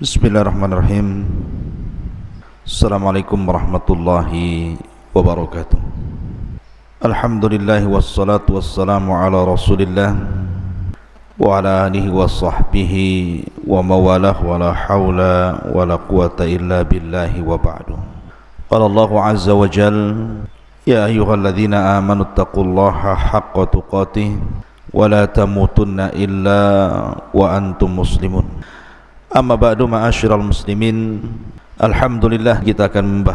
Bismillahirrahmanirrahim. Assalamualaikum warahmatullahi wabarakatuh. Alhamdulillah wassalatu wassalamu ala Rasulillah wa ala alihi wa sahbihi wa mawalah wa la hawla wa la quwata illa billahi wa ba'du. Qala Allahu azza wa jal, ya ayyuhalladzina amanu taqullaha haqqa tuqatih wa la tamutunna illa wa antum muslimun. Amma ba'du, ma'asyiral muslimin. Alhamdulillah, kita akan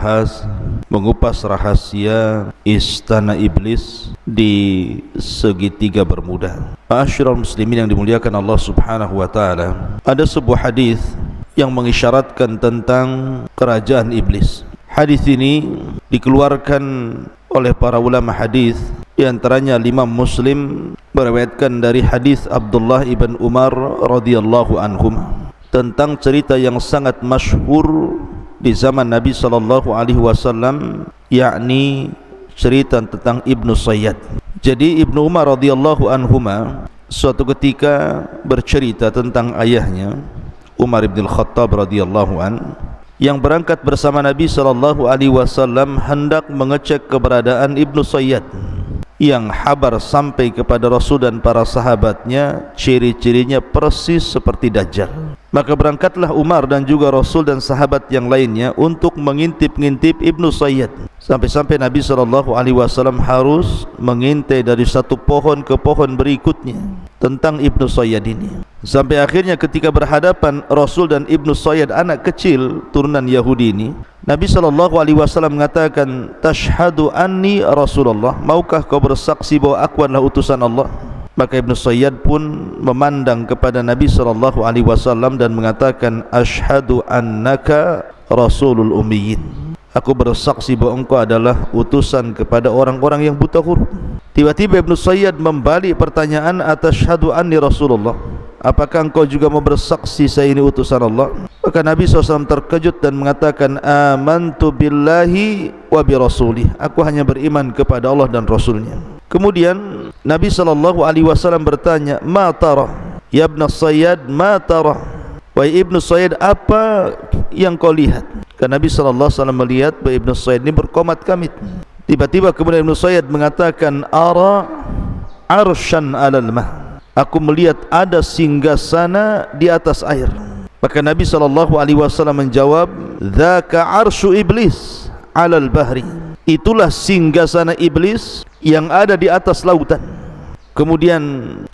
mengupas rahasia istana iblis di segitiga Bermuda. Ma'asyiral muslimin yang dimuliakan Allah Subhanahu wa taala, ada sebuah hadis yang mengisyaratkan tentang kerajaan iblis. Hadis ini dikeluarkan oleh para ulama hadis, di antaranya Imam Muslim meriwayatkan dari hadis Abdullah ibn Umar radhiyallahu anhuma tentang cerita yang sangat masyhur di zaman Nabi sallallahu alaihi wasallam, yakni cerita tentang Ibnu Sayyad. Jadi Ibnu Umar radhiyallahu anhuma suatu ketika bercerita tentang ayahnya Umar bin Khattab radhiyallahu an, yang berangkat bersama Nabi sallallahu alaihi wasallam hendak mengecek keberadaan Ibnu Sayyad, yang habar sampai kepada Rasul dan para sahabatnya ciri-cirinya persis seperti Dajjal. Maka berangkatlah Umar dan juga Rasul dan sahabat yang lainnya untuk mengintip-ngintip Ibnu Sayyad, sampai-sampai Nabi SAW harus mengintai dari satu pohon ke pohon berikutnya tentang Ibnu Sayyad ini. Sampai akhirnya ketika berhadapan Rasul dan Ibnu Sayyad, anak kecil turunan Yahudi ini, Nabi SAW mengatakan, tashhadu anni Rasulullah, maukah kau bersaksi bahwa aku adalah utusan Allah? Maka Ibnu Sayyad pun memandang kepada Nabi SAW dan mengatakan, ashhadu annaka rasulul ummiyin, aku bersaksi bahwa engkau adalah utusan kepada orang-orang yang buta huruf. Tiba-tiba Ibnu Sayyad membalik pertanyaan, atashhadu anni Rasulullah, apakah engkau juga mau bersaksi saya ini utusan Allah? Maka Nabi SAW terkejut dan mengatakan, amantu billahi wa bi rasulih, aku hanya beriman kepada Allah dan Rasulnya. Kemudian Nabi SAW bertanya, ma tara ya Ibnu Sayyad, ma tara, wahai Ibnu Sayyad, apa yang kau lihat? Karena Nabi SAW melihat bahwa Ibnu Sayyad ini berkomat kamit. Tiba-tiba kemudian Ibnu Sayyad mengatakan, ara arsyan alal mah, aku melihat ada singgasana di atas air. Maka Nabi SAW menjawab, dzaka arsyu iblis alal bahri, itulah singgasana iblis yang ada di atas lautan. Kemudian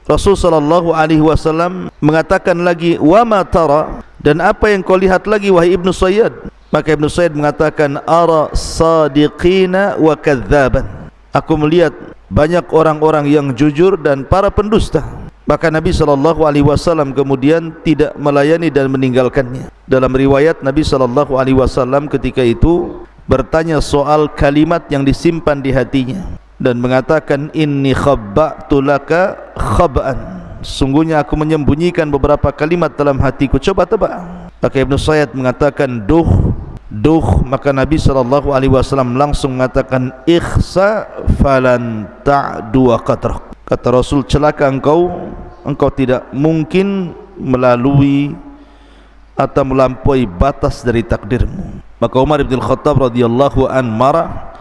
Rasul SAW mengatakan lagi, wa ma tara, dan apa yang kau lihat lagi wahai Ibnu Sayyad? Maka Ibnu Sayyad mengatakan, ara sadiqina wa kadzaban, aku melihat banyak orang-orang yang jujur dan para pendusta. Maka Nabi SAW kemudian tidak melayani dan meninggalkannya. Dalam riwayat Nabi SAW ketika itu bertanya soal kalimat yang disimpan di hatinya dan mengatakan, inni khabba'tu laka khab'an, sungguhnya aku menyembunyikan beberapa kalimat dalam hatiku, coba tebak. Maka Ibnu Sayyad mengatakan, duh. Maka Nabi SAW langsung mengatakan, ikhsa falan ta'dua qatrak, kata Rasul, celaka engkau tidak mungkin melalui atau melampaui batas dari takdirmu. Maka Umar bin Khattab radhiyallahu an marah,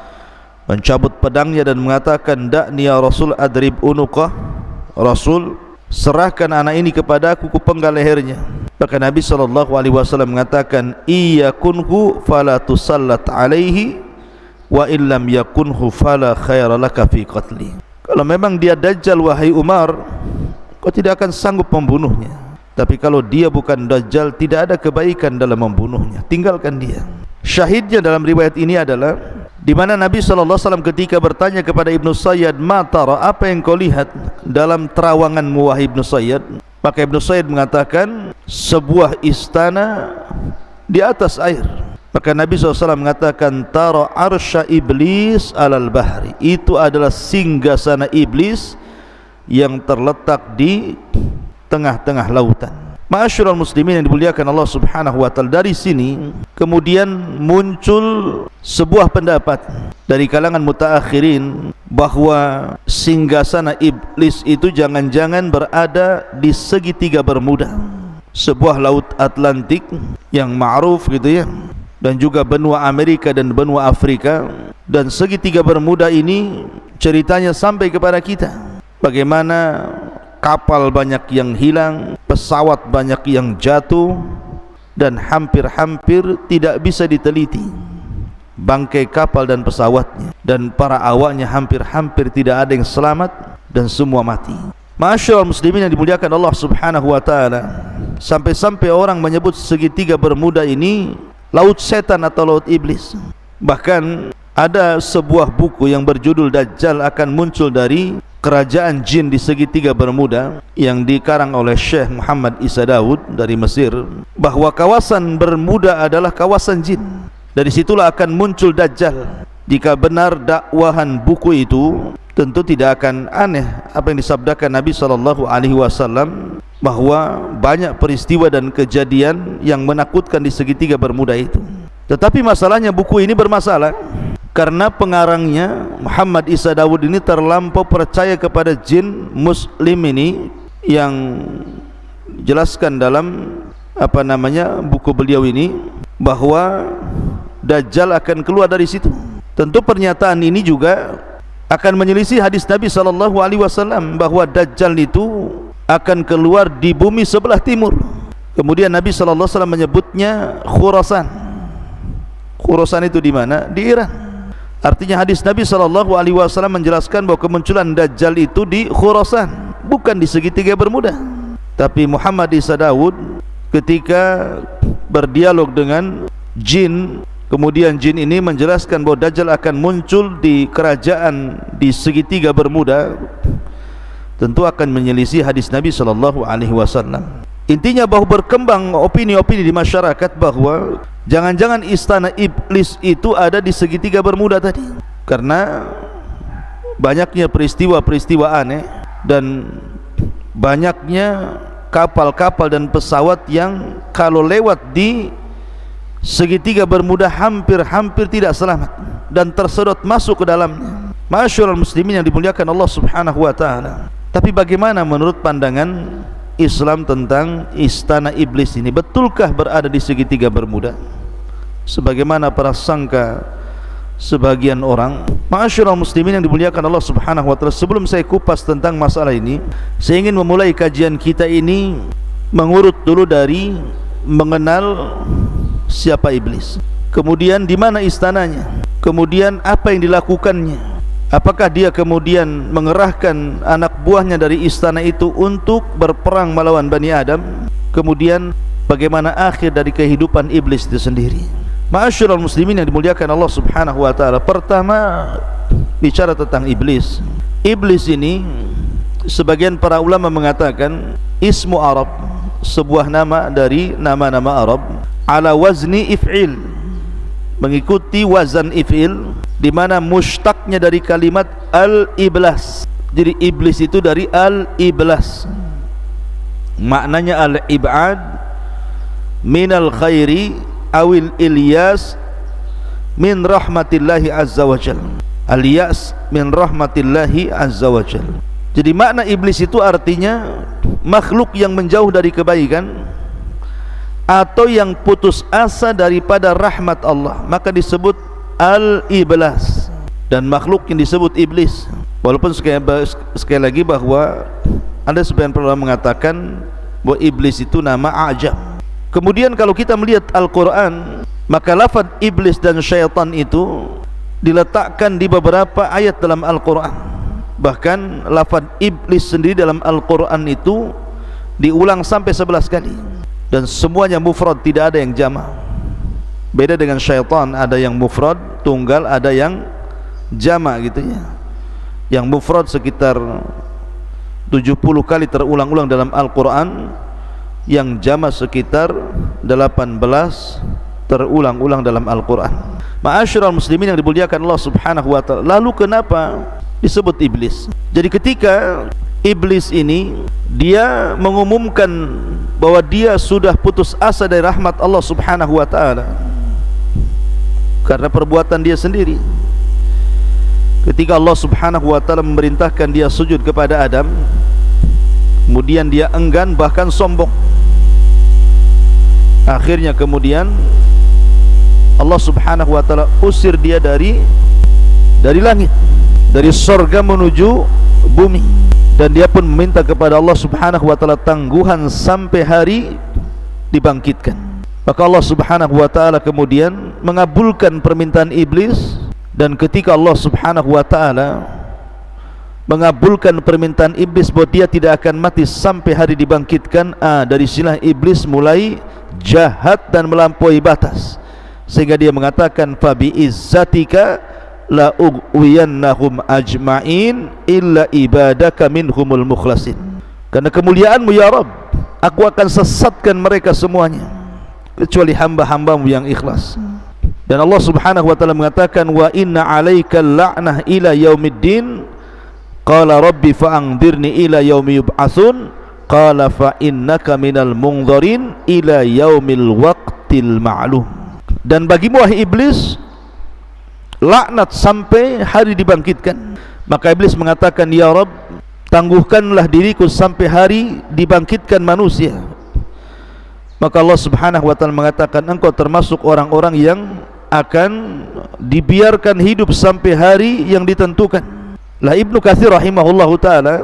mencabut pedangnya dan mengatakan, da'ni ya Rasul adrib unuqah, Rasul, serahkan anak ini kepada aku, kupenggal lehernya. Maka Nabi SAW mengatakan, iyakunhu fala tusallat alaihi wa illam yakunhu fala khaira laka fi qatli, kalau memang dia Dajjal wahai Umar, kau tidak akan sanggup membunuhnya. Tapi kalau dia bukan Dajjal, tidak ada kebaikan dalam membunuhnya, tinggalkan dia. Syahidnya dalam riwayat ini adalah di mana Nabi SAW ketika bertanya kepada Ibnu Sayyad, ma tara, apa yang kau lihat dalam terawanganmu wahai Ibnu Sayyad? Maka Ibnu Sayyad mengatakan, sebuah istana di atas air. Maka Nabi SAW mengatakan, tara arsya iblis alal bahri, itu adalah singgasana iblis yang terletak di tengah-tengah lautan. Ma'asyiral muslimin yang dimuliakan Allah Subhanahu wa taala, dari sini kemudian muncul sebuah pendapat dari kalangan mutaakhirin bahwa singgasana iblis itu jangan-jangan berada di segitiga Bermuda. sebuah laut Atlantik yang ma'ruf gitu ya, dan juga benua Amerika dan benua Afrika. Dan segitiga Bermuda ini ceritanya sampai kepada kita, bagaimana kapal banyak yang hilang, pesawat banyak yang jatuh, dan hampir-hampir tidak bisa diteliti bangkai kapal dan pesawatnya, dan para awaknya hampir-hampir tidak ada yang selamat dan semua mati. Ma'asyiral muslimin yang dimuliakan Allah Subhanahu wa taala, sampai-sampai orang menyebut segitiga Bermuda ini laut setan atau laut iblis. Bahkan ada sebuah buku yang berjudul Dajjal akan muncul dari kerajaan jin di segitiga Bermuda yang dikarang oleh Syekh Muhammad Isa Daud dari Mesir, bahwa kawasan Bermuda adalah kawasan jin. Dari situlah akan muncul Dajjal. Jika benar dakwahan buku itu, tentu tidak akan aneh apa yang disabdakan Nabi SAW, bahwa banyak peristiwa dan kejadian yang menakutkan di segitiga Bermuda itu. Tetapi masalahnya buku ini bermasalah karena pengarangnya Muhammad Isa Daud ini terlampau percaya kepada jin muslim ini, yang jelaskan dalam buku beliau ini bahwa Dajjal akan keluar dari situ. Tentu pernyataan ini juga akan menyelisih hadis Nabi SAW bahwa Dajjal itu akan keluar di bumi sebelah timur. Kemudian Nabi SAW menyebutnya Khurasan. Khurasan itu di mana? Di Iran. Artinya hadis Nabi SAW menjelaskan bahwa kemunculan Dajjal itu di Khurasan, bukan di segitiga Bermuda. Tapi Muhammad Isa Daud ketika berdialog dengan jin, kemudian jin ini menjelaskan bahwa Dajjal akan muncul di kerajaan di segitiga Bermuda, tentu akan menyelisih hadis Nabi SAW. Intinya bahwa berkembang opini-opini di masyarakat bahwa jangan-jangan istana iblis itu ada di segitiga Bermuda tadi, karena banyaknya peristiwa-peristiwa aneh dan banyaknya kapal-kapal dan pesawat yang kalau lewat di segitiga Bermuda hampir-hampir tidak selamat dan tersedot masuk ke dalamnya. Ma'asyiral muslimin yang dimuliakan Allah Subhanahu wa taala. Tapi bagaimana menurut pandangan Islam tentang istana iblis ini? Betulkah berada di segitiga Bermuda sebagaimana prasangka sebagian orang? Ma'asyiral muslimin yang dimuliakan Allah Subhanahu wa taala, sebelum saya kupas tentang masalah ini, saya ingin memulai kajian kita ini mengurut dulu dari mengenal siapa iblis, kemudian di mana istananya, kemudian apa yang dilakukannya, apakah dia kemudian mengerahkan anak buahnya dari istana itu untuk berperang melawan Bani Adam, kemudian bagaimana akhir dari kehidupan iblis itu sendiri. Ma'asyiral muslimin yang dimuliakan Allah Subhanahu wa taala, pertama bicara tentang iblis. Iblis ini sebagian para ulama mengatakan ismu Arab, sebuah nama dari nama-nama Arab, ala wazni if'il, mengikuti wazan if'il, di mana mushtaqnya dari kalimat al-iblas. Jadi iblis itu dari al-iblas, maknanya al-ibad minal khairi awil ilyas min rahmatillahi azza wa jal. Al-yas min rahmatillahi azza wa jal. Jadi makna iblis itu artinya makhluk yang menjauh dari kebaikan atau yang putus asa daripada rahmat Allah, maka disebut al-iblas. Dan makhluk yang disebut iblis, walaupun sekali lagi bahwa ada sebagian ulama mengatakan bahwa iblis itu nama ajam. Kemudian kalau kita melihat Al-Quran, maka lafaz iblis dan syaitan itu diletakkan di beberapa ayat dalam Al-Quran. Bahkan lafaz iblis sendiri dalam Al-Quran itu diulang sampai 11 kali, dan semuanya mufrad, tidak ada yang jama'. Beda dengan syaitan, ada yang mufrad tunggal, ada yang jama' gitu ya. Yang mufrad sekitar 70 kali terulang-ulang dalam Al-Quran, yang jama' sekitar 18 terulang-ulang dalam Al-Quran. Ma'asyiral muslimin yang dimuliakan Allah Subhanahu wa ta'ala, lalu kenapa disebut iblis? Jadi ketika iblis ini dia mengumumkan bahwa dia sudah putus asa dari rahmat Allah Subhanahu wa ta'ala karena perbuatan dia sendiri. Ketika Allah Subhanahu wa ta'ala memerintahkan dia sujud kepada Adam, kemudian dia enggan bahkan sombong. Akhirnya kemudian Allah subhanahu wa ta'ala usir dia dari langit, dari surga menuju bumi, dan dia pun meminta kepada Allah subhanahu wa ta'ala tangguhan sampai hari dibangkitkan. Maka Allah subhanahu wa ta'ala kemudian mengabulkan permintaan iblis, dan ketika Allah subhanahu wa ta'ala mengabulkan permintaan iblis bahwa dia tidak akan mati sampai hari dibangkitkan, dari sinilah iblis mulai jahat dan melampaui batas, sehingga dia mengatakan fabi izzatika la ughwiyannahum ajma'in illa ibadaka minhumul mukhlasin, karena kemuliaanmu ya Rabb, aku akan sesatkan mereka semuanya kecuali hamba-hambamu yang ikhlas. Dan Allah subhanahu wa ta'ala mengatakan wa inna alaika la'nah ila yaumiddin qala rabbi fa'angdirni ila yaumi yub'atsun qala fa innaka minal mungdharin ila yaumil waqtil ma'lum. Dan bagimu wahai iblis laknat sampai hari dibangkitkan. Maka iblis mengatakan, ya Rabb, tangguhkanlah diriku sampai hari dibangkitkan manusia. Maka Allah subhanahu wa ta'ala mengatakan, engkau termasuk orang-orang yang akan dibiarkan hidup sampai hari yang ditentukan. Lah Ibnu Katsir rahimahullahu ta'ala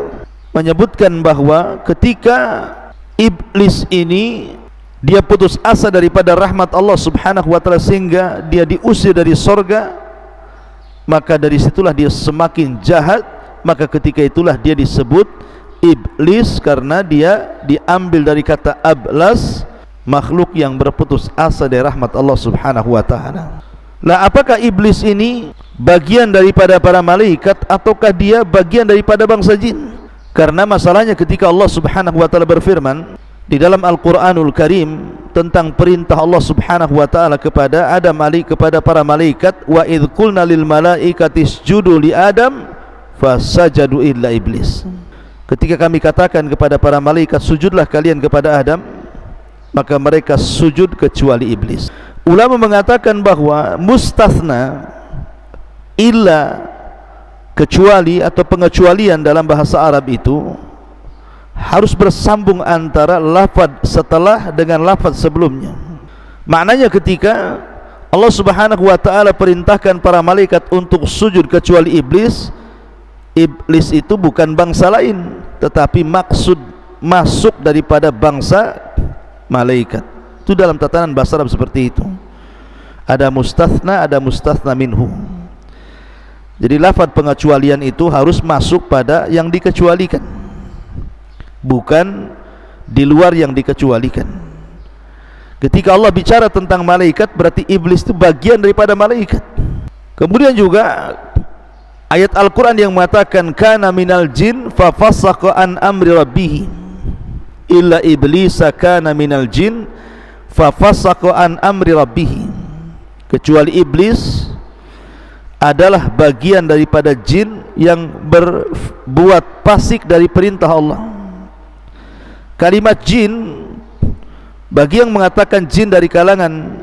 menyebutkan bahwa ketika iblis ini dia putus asa daripada rahmat Allah subhanahu wa ta'ala sehingga dia diusir dari sorga, maka dari situlah dia semakin jahat. Maka ketika itulah dia disebut iblis, karena dia diambil dari kata ablas, makhluk yang berputus asa dari rahmat Allah subhanahu wa ta'ala. Lah apakah iblis ini bagian daripada para malaikat ataukah dia bagian daripada bangsa jin? Karena masalahnya ketika Allah subhanahu wa ta'ala berfirman di dalam Al-Quranul Karim tentang perintah Allah subhanahu wa ta'ala kepada Adam kepada para malaikat, wa idh qulna lil malaikati isjudu li Adam fasajadu illa iblis, ketika kami katakan kepada para malaikat sujudlah kalian kepada Adam, maka mereka sujud kecuali iblis. Ulama mengatakan bahwa mustathna illa, kecuali atau pengecualian dalam bahasa Arab itu harus bersambung antara lafaz setelah dengan lafaz sebelumnya. Maknanya ketika Allah subhanahu wa ta'ala perintahkan para malaikat untuk sujud kecuali iblis, iblis itu bukan bangsa lain, tetapi maksud masuk daripada bangsa malaikat. Itu dalam tatanan bahasa Arab seperti itu. Ada mustathna minhu. Jadi lafaz pengecualian itu harus masuk pada yang dikecualikan, bukan di luar yang dikecualikan. Ketika Allah bicara tentang malaikat, berarti iblis itu bagian daripada malaikat. Kemudian juga ayat Al-Quran yang mengatakan kana minal jin fa fasaqa an amri rabbih illa iblisa kana minal jin fa fasaqa an amri rabbih, kecuali iblis adalah bagian daripada jin yang berbuat fasik dari perintah Allah. Kalimat jin, bagi yang mengatakan jin dari kalangan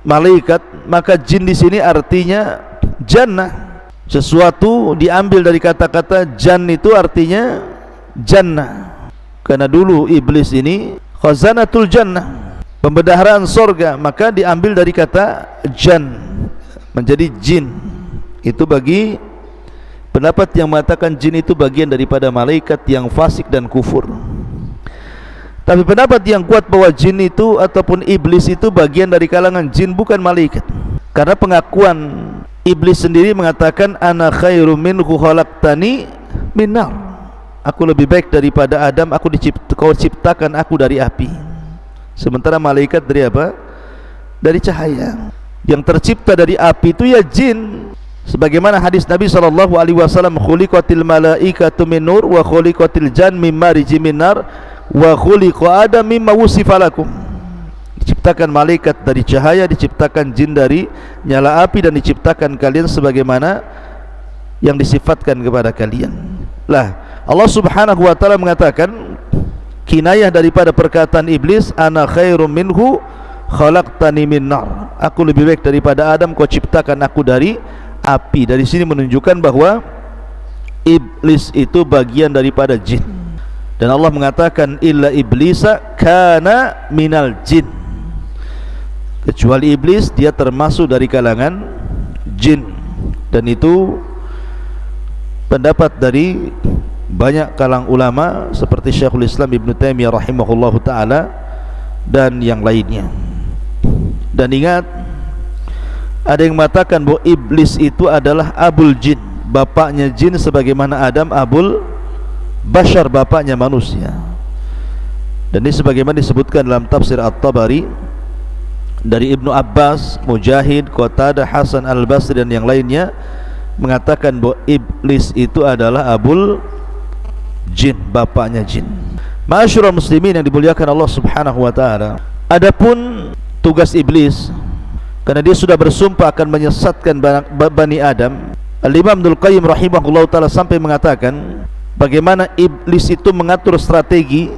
malaikat, maka jin di sini artinya jannah. Sesuatu diambil dari kata-kata jan, itu artinya jannah. Karena dulu iblis ini khazanatul jannah, pembendaharaan sorga, maka diambil dari kata jan menjadi jin. Itu bagi pendapat yang mengatakan jin itu bagian daripada malaikat yang fasik dan kufur. Tapi pendapat yang kuat bahwa jin itu ataupun iblis itu bagian dari kalangan jin, bukan malaikat. Karena pengakuan iblis sendiri mengatakan ana khairum minhu khalaqtani min nar, aku lebih baik daripada Adam, kau ciptakan aku dari api. Sementara malaikat dari apa? Dari cahaya. Yang tercipta dari api itu ya jin. Sebagaimana hadis Nabi SAW, khuliqatil malaikatu min nur wa khuliqatil jan mim mariji min nar wa khuliqa adam mimma wusifa lakum. Diciptakan malaikat dari cahaya, diciptakan jin dari nyala api, dan diciptakan kalian sebagaimana yang disifatkan kepada kalian. Lah Allah subhanahu wa ta'ala mengatakan kinayah daripada perkataan iblis, ana khairum minhu khalaqtani min nar, aku lebih baik daripada Adam, kau ciptakan aku dari api. Dari sini menunjukkan bahwa iblis itu bagian daripada jin. Dan Allah mengatakan illa iblisa kana minal jin, kecuali iblis dia termasuk dari kalangan jin, dan itu pendapat dari banyak kalangan ulama seperti Syekhul Islam Ibn Taimiyah rahimahullahu ta'ala dan yang lainnya. Dan ingat, ada yang mengatakan bahwa iblis itu adalah abul jin, bapaknya jin, sebagaimana Adam abul bashar, bapaknya manusia. Dan ini sebagaimana disebutkan dalam tafsir At-Tabari dari Ibnu Abbas, Mujahid, Qatadah, Hasan Al-Basri dan yang lainnya mengatakan bahwa iblis itu adalah abul jin, bapaknya jin. Ma'asyiral muslimin yang dimuliakan Allah Subhanahu wa taala, adapun tugas iblis, karena dia sudah bersumpah akan menyesatkan Bani Adam, Al-Imam Ibnul Qayyim rahimahullah ta'ala sampai mengatakan bagaimana iblis itu mengatur strategi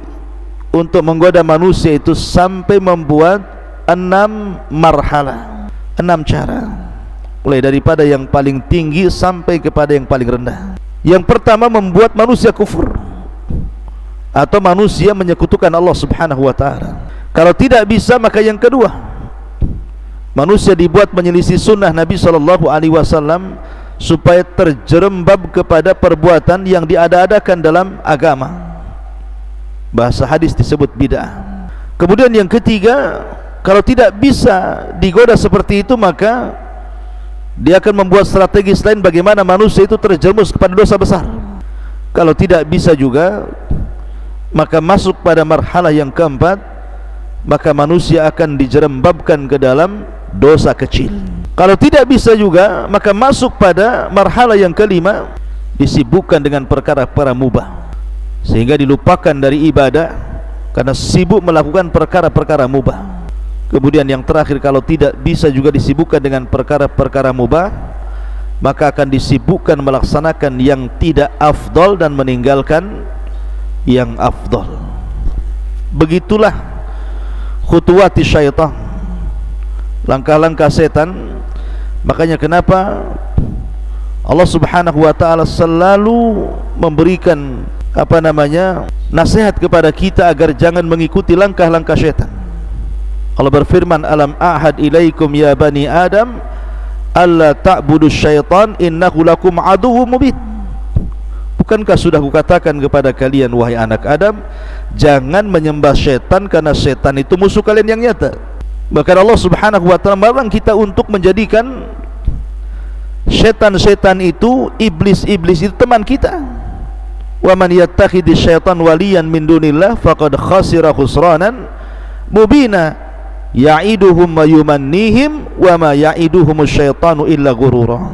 untuk menggoda manusia itu sampai membuat 6 marhalah, 6 cara, mulai daripada yang paling tinggi sampai kepada yang paling rendah. Yang pertama, membuat manusia kufur atau manusia menyekutukan Allah Subhanahu wa ta'ala. Kalau tidak bisa, maka yang kedua, manusia dibuat menyelisih sunnah Nabi SAW supaya terjerembab kepada perbuatan yang diada-adakan dalam agama. Bahasa hadis disebut bid'ah. Kemudian yang ketiga, kalau tidak bisa digoda seperti itu, maka dia akan membuat strategi selain bagaimana manusia itu terjerumus kepada dosa besar. Kalau tidak bisa juga, maka masuk pada marhalah yang keempat, maka manusia akan dijerembabkan ke dalam dosa kecil. Kalau tidak bisa juga, maka masuk pada marhalah yang kelima, disibukkan dengan perkara-perkara mubah, sehingga dilupakan dari ibadah karena sibuk melakukan perkara-perkara mubah. Kemudian yang terakhir, kalau tidak bisa juga disibukkan dengan perkara-perkara mubah, maka akan disibukkan melaksanakan yang tidak afdol dan meninggalkan yang afdol. Begitulah khutuwati syaitan, langkah-langkah setan. Makanya kenapa Allah Subhanahu wa ta'ala selalu memberikan nasihat kepada kita agar jangan mengikuti langkah-langkah syaitan. Allah berfirman, alam ahad ilaikum ya bani adam alla ta'budu syaitan innahu lakum aduwwum mubin. Bukankah sudah kukatakan kepada kalian wahai anak Adam, jangan menyembah syaitan karena syaitan itu musuh kalian yang nyata. Bahkan Allah Subhanahu wa ta'ala melarang kita untuk menjadikan syaitan-syaitan itu, iblis-iblis itu teman kita. Wa man yattakhidhi syaitan waliyan min dunillah faqad khasira khusranan mubina ya'iduhum wa yumannihim wa ma ya'iduhumus syaitanu illa ghurura.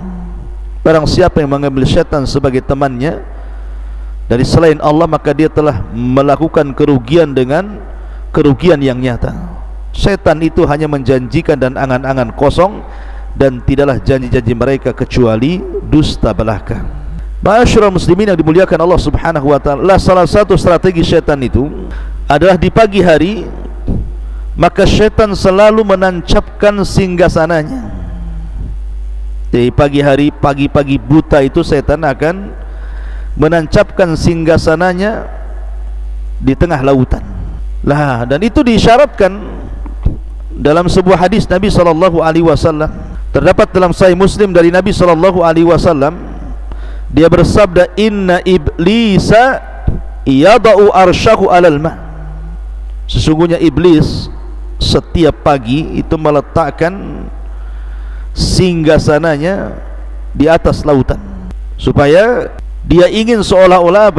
Barang siapa yang mengambil syaitan sebagai temannya dari selain Allah, maka dia telah melakukan kerugian dengan kerugian yang nyata. Syaitan itu hanya menjanjikan dan angan-angan kosong, dan tidaklah janji-janji mereka kecuali dusta belaka. Ma'asyiral muslimin yang dimuliakan Allah Subhanahu wa ta'ala, salah satu strategi syaitan itu adalah di pagi hari, maka syaitan selalu menancapkan singgasananya. Di pagi hari, pagi-pagi buta itu, syaitan akan menancapkan singgasananya di tengah lautan. Lah, dan itu diisyaratkan dalam sebuah hadis Nabi SAW. Terdapat dalam Sahih Muslim dari Nabi SAW, dia bersabda, inna iblisa yada'u arsyahu alal ma. Sesungguhnya iblis setiap pagi itu meletakkan singgasananya di atas lautan, supaya dia ingin seolah-olah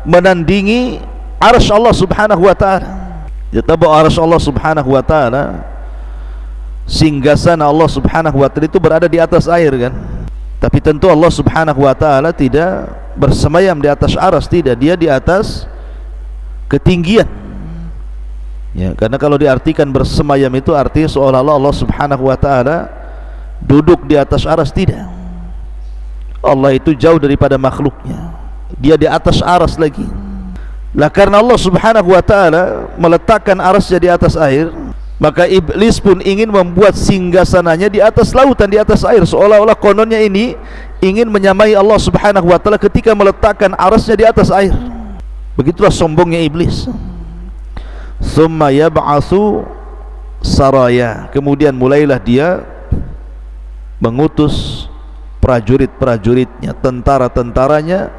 menandingi arsy Allah Subhanahu wa ta'ala. Kita bahwa arsy Allah Subhanahu wa ta'ala, singgasana Allah Subhanahu wa ta'ala itu berada di atas air kan. Tapi tentu Allah Subhanahu wa ta'ala tidak bersemayam di atas arsy, tidak, dia di atas ketinggian. Ya, karena kalau diartikan bersemayam itu artinya seolah-olah Allah Subhanahu wa ta'ala duduk di atas arsy, tidak. Allah itu jauh daripada makhluknya, dia di atas arsy lagi. Lah karena Allah Subhanahu wa ta'ala meletakkan arsy di atas air, maka iblis pun ingin membuat singgasananya di atas lautan, di atas air, seolah-olah kononnya ini ingin menyamai Allah Subhanahu wa ta'ala ketika meletakkan arsy di atas air. Begitulah sombongnya iblis. Summa yab'atsu saraya. Kemudian mulailah dia mengutus prajurit-prajuritnya, tentara-tentaranya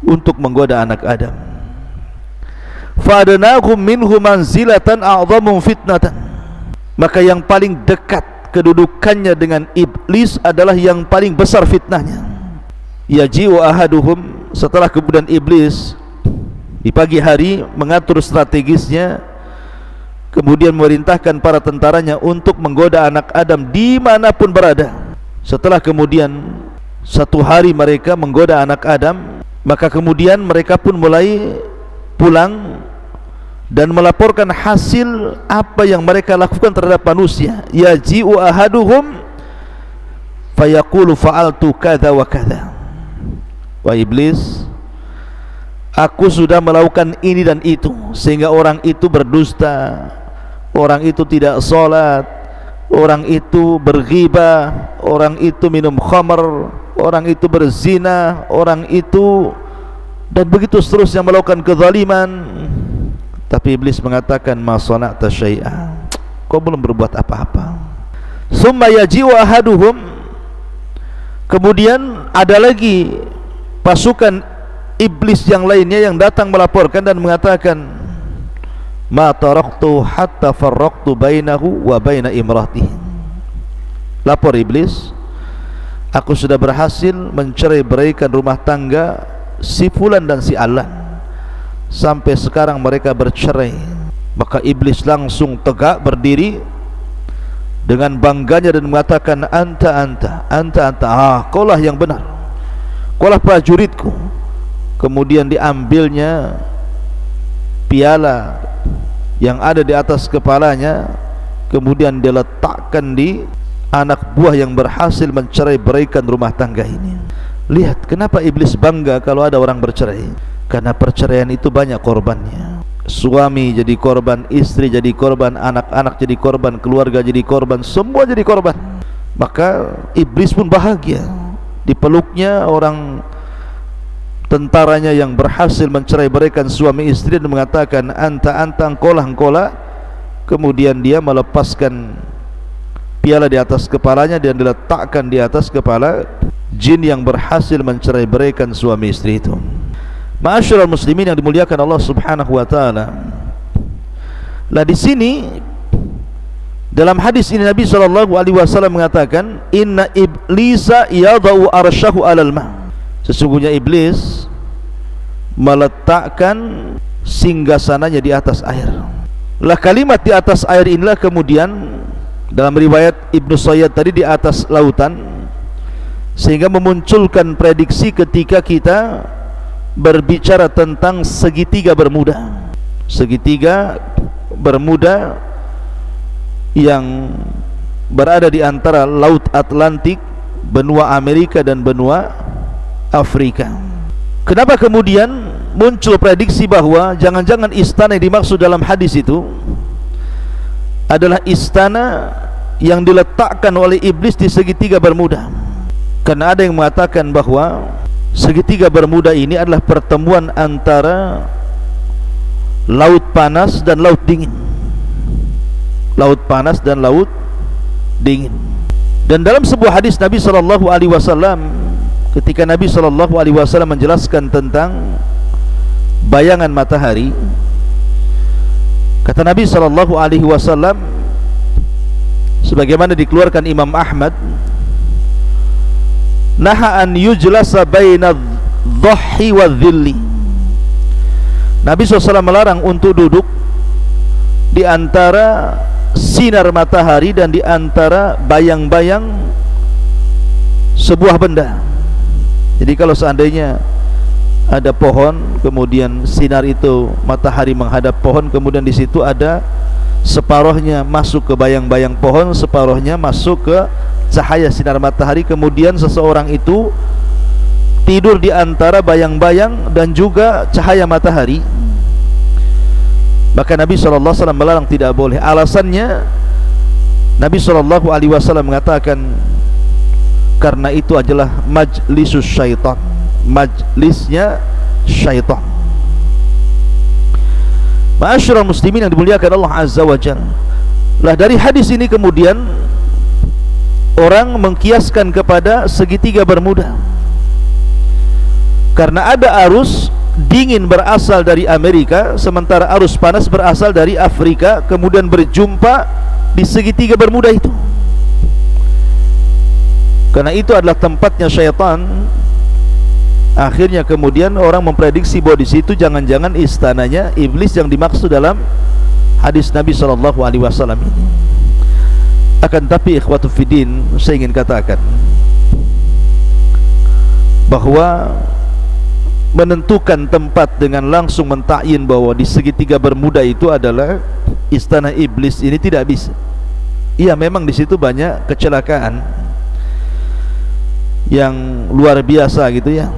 untuk menggoda anak Adam. Fa'adnahum minhu manzilatan a'dhamu fitnatan. Maka yang paling dekat kedudukannya dengan iblis adalah yang paling besar fitnahnya. Yaji'u ahaduhum, setelah kemudian iblis di pagi hari mengatur strategisnya, kemudian memerintahkan para tentaranya untuk menggoda anak Adam dimanapun berada. Setelah kemudian satu hari mereka menggoda anak Adam, maka kemudian mereka pun mulai pulang dan melaporkan hasil apa yang mereka lakukan terhadap manusia. Yaji'u ahaduhum fayaqulu fa'altu kadza wa kadza. Wah iblis, aku sudah melakukan ini dan itu, sehingga orang itu berdusta, orang itu tidak sholat, orang itu berghibah, orang itu minum khamar, orang itu berzina, orang itu, dan begitu seterusnya melakukan kezaliman. Tapi iblis mengatakan, ma sana'ta syai'a, kau belum berbuat apa-apa. Summa yaji'u ahaduhum, kemudian ada lagi pasukan iblis yang lainnya yang datang melaporkan dan mengatakan, ma taraktu hatta farraqtu bainahu wa baina imratihi. Lapor iblis, aku sudah berhasil mencerai-beraikan rumah tangga si fulan dan si alan, sampai sekarang mereka bercerai. Maka iblis langsung tegak berdiri dengan bangganya dan mengatakan, anta, kaulah yang benar, kaulah prajuritku. Kemudian diambilnya piala yang ada di atas kepalanya, kemudian diletakkan di anak buah yang berhasil mencerai-beraikan rumah tangga ini. Lihat kenapa iblis bangga kalau ada orang bercerai. Karena perceraian itu banyak korbannya. Suami jadi korban, istri jadi korban, anak-anak jadi korban, keluarga jadi korban, semua jadi korban. Maka iblis pun bahagia, dipeluknya orang tentaranya yang berhasil mencerai-beraikan suami istri dan mengatakan, anta, engkaulah. Kemudian dia melepaskan piala di atas kepalanya dan diletakkan di atas kepala jin yang berhasil mencerai-beraikan suami istri itu. Ma'asyiral muslimin yang dimuliakan Allah Subhanahu wa taala. Lah di sini dalam hadis ini Nabi sallallahu alaihi wasallam mengatakan, inna iblisa yadau arsyahu 'alal ma'. Sesungguhnya iblis meletakkan singgasananya di atas air. Lah kalimat di atas air inilah kemudian dalam riwayat Ibnu Sayyad tadi di atas lautan, sehingga memunculkan prediksi ketika kita berbicara tentang segitiga bermuda. Segitiga bermuda yang berada di antara Laut Atlantik, benua Amerika dan benua Afrika. Kenapa kemudian muncul prediksi bahwa jangan-jangan istana yang dimaksud dalam hadis itu adalah istana yang diletakkan oleh iblis di segitiga bermuda? Karena ada yang mengatakan bahwa segitiga bermuda ini adalah pertemuan antara laut panas dan laut dingin. Laut panas dan laut dingin. Dan dalam sebuah hadis Nabi sallallahu alaihi wasallam, ketika Nabi sallallahu alaihi wasallam menjelaskan tentang bayangan matahari, kata Nabi sallallahu alaihi wasallam sebagaimana dikeluarkan Imam Ahmad, naha an yujlasa baina dhahhi wa dhilli. Nabi SAW melarang untuk duduk di antara sinar matahari dan di antara bayang-bayang sebuah benda. Jadi kalau seandainya ada pohon, kemudian sinar itu matahari menghadap pohon, kemudian di situ ada separuhnya masuk ke bayang-bayang pohon, separuhnya masuk ke cahaya sinar matahari, kemudian seseorang itu tidur di antara bayang-bayang dan juga cahaya matahari, maka Nabi SAW melarang, tidak boleh. Alasannya Nabi SAW mengatakan, karena itu adalah majlisus syaitan, majlisnya syaitan. Ma'asyiral muslimin yang dimuliakan Allah Azza wa Jalla, Lah dari hadis ini kemudian orang mengkiaskan kepada segitiga Bermuda, karena ada arus dingin berasal dari Amerika, sementara arus panas berasal dari Afrika, kemudian berjumpa di segitiga Bermuda itu. Karena itu adalah tempatnya syaitan. Akhirnya kemudian orang memprediksi bahwa di situ jangan-jangan istananya iblis yang dimaksud dalam hadis Nabi SAW ini. Akan tapi ikhwatu fiddin, saya ingin katakan bahwa menentukan tempat dengan langsung mentakyin bahwa di segitiga Bermuda itu adalah istana iblis ini tidak bisa. Iya, memang di situ banyak kecelakaan yang luar biasa gitu ya.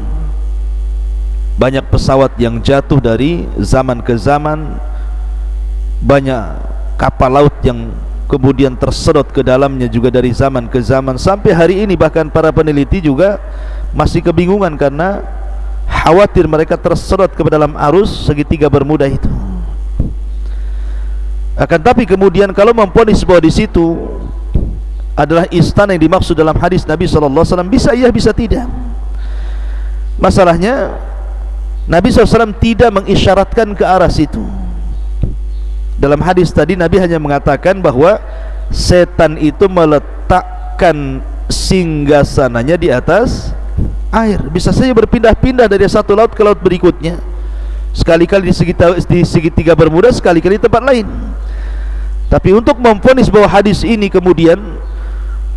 Banyak pesawat yang jatuh dari zaman ke zaman, banyak kapal laut yang kemudian tersedot ke dalamnya juga dari zaman ke zaman. Sampai hari ini bahkan para peneliti juga masih kebingungan karena khawatir mereka tersedot ke dalam arus segitiga Bermuda itu. Akan tapi kemudian kalau memponis bahwa di situ adalah istana yang dimaksud dalam hadis Nabi SAW, bisa iya bisa tidak. Masalahnya Nabi SAW tidak mengisyaratkan ke arah situ. Dalam hadis tadi Nabi hanya mengatakan bahwa setan itu meletakkan singgasananya di atas air. Bisa saja berpindah-pindah dari satu laut ke laut berikutnya, sekali-kali di segitiga Bermuda, sekali-kali di tempat lain. Tapi untuk memvonis bahwa hadis ini kemudian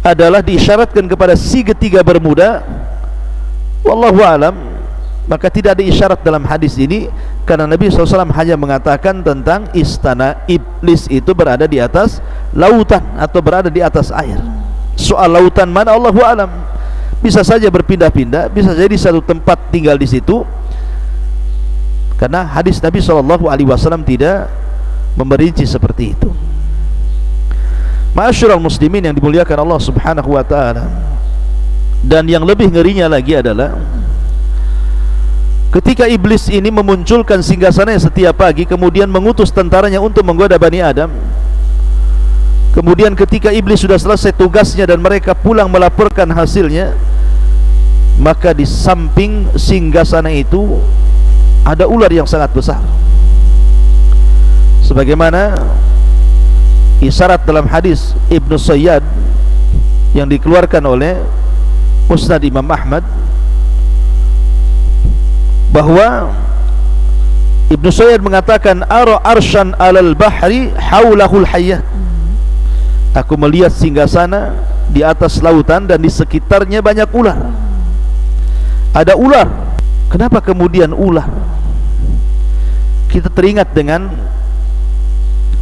adalah diisyaratkan kepada segitiga Bermuda, wallahu alam, maka tidak ada isyarat dalam hadis ini, karena Nabi SAW hanya mengatakan tentang istana iblis itu berada di atas lautan atau berada di atas air. Soal lautan mana, Allahu alam, bisa saja berpindah-pindah, bisa jadi satu tempat tinggal di situ, karena hadis Nabi SAW tidak memerinci seperti itu. Ma'asyiral muslimin yang dimuliakan Allah Subhanahu wa ta'ala. Dan yang lebih ngerinya lagi adalah ketika iblis ini memunculkan singgasananya setiap pagi, kemudian mengutus tentaranya untuk menggoda Bani Adam. Kemudian ketika iblis sudah selesai tugasnya dan mereka pulang melaporkan hasilnya, maka di samping singgasana itu ada ular yang sangat besar, sebagaimana isyarat dalam hadis Ibnu Sayyad yang dikeluarkan oleh Musnad Imam Ahmad, bahwa Ibnu Sayyad mengatakan, ara arsyan alal bahri haulahul hayyat, aku melihat singgasana di atas lautan dan di sekitarnya banyak ular. Ada ular. Kenapa kemudian ular? Kita teringat dengan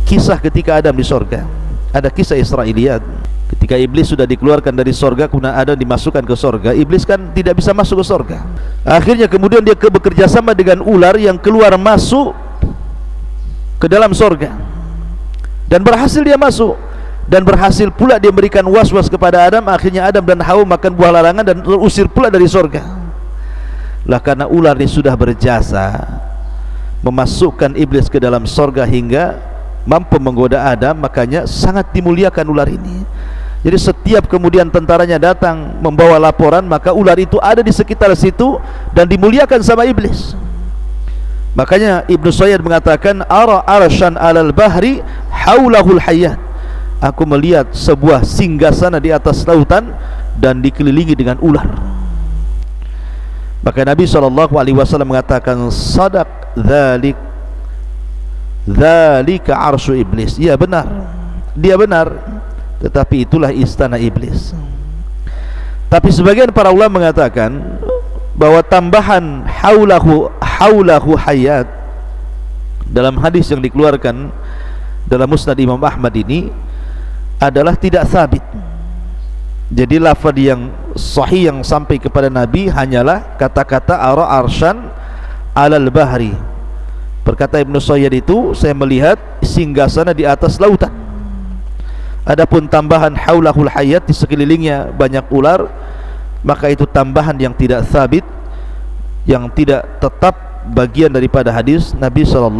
kisah ketika Adam di sorga. Ada kisah Israiliyat. Ketika iblis sudah dikeluarkan dari sorga, kemudian Adam dimasukkan ke sorga. Iblis kan tidak bisa masuk ke sorga. Akhirnya kemudian dia bekerja sama dengan ular yang keluar masuk ke dalam sorga, dan berhasil dia masuk, dan berhasil pula dia memberikan was-was kepada Adam. Akhirnya Adam dan Hawa makan buah larangan dan terusir pula dari sorga. Lah karena ular ini sudah berjasa memasukkan iblis ke dalam sorga hingga mampu menggoda Adam, makanya sangat dimuliakan ular ini. Jadi setiap kemudian tentaranya datang membawa laporan, maka ular itu ada di sekitar situ dan dimuliakan sama iblis. Makanya Ibnu Sayyad mengatakan, ara arsyan alal bahri haulahul hayyat, aku melihat sebuah singgasana di atas lautan dan dikelilingi dengan ular. Maka Nabi SAW mengatakan, sadaq dzalik, dzalika arsyu iblis. Ya benar, dia benar, tetapi itulah istana iblis. Tapi sebagian para ulama mengatakan bahwa tambahan haulahu hayat dalam hadis yang dikeluarkan dalam Musnad Imam Ahmad ini adalah tidak sabit. Jadi lafaz yang sahih yang sampai kepada Nabi hanyalah kata-kata ara arsyan alal bahri. Berkata Ibnu Sayyad itu, saya melihat singgasana di atas lautan. Adapun tambahan haulahul hayat, di sekelilingnya banyak ular, maka itu tambahan yang tidak sabit, yang tidak tetap bagian daripada hadis Nabi SAW.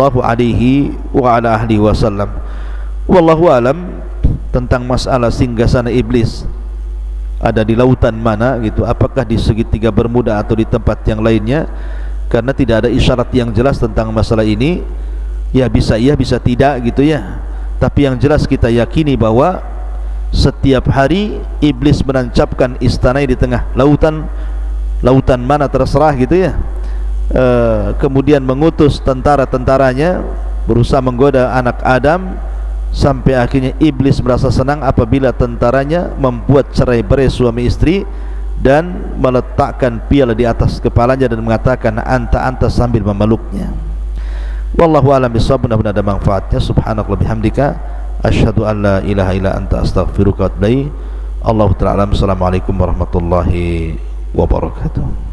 Wallahu alam tentang masalah singgasana iblis ada di lautan mana gitu, apakah di segitiga Bermuda atau di tempat yang lainnya, karena tidak ada isyarat yang jelas tentang masalah ini. Ya bisa iya bisa tidak gitu ya, tapi yang jelas kita yakini bahwa setiap hari iblis menancapkan istananya di tengah lautan, lautan mana terserah gitu ya, kemudian mengutus tentara-tentaranya berusaha menggoda anak Adam, sampai akhirnya iblis merasa senang apabila tentaranya membuat cerai-berai suami istri dan meletakkan piala di atas kepalanya dan mengatakan anta sambil memeluknya. Wallahu a'lam bishawab. Mudah-mudahan ada manfaatnya. Subhanallah bihamdika asyhadu an la ilaha illa anta astaghfiruka wa atubu ilaik. Allahu ta'ala alam. Assalamualaikum warahmatullahi wabarakatuh.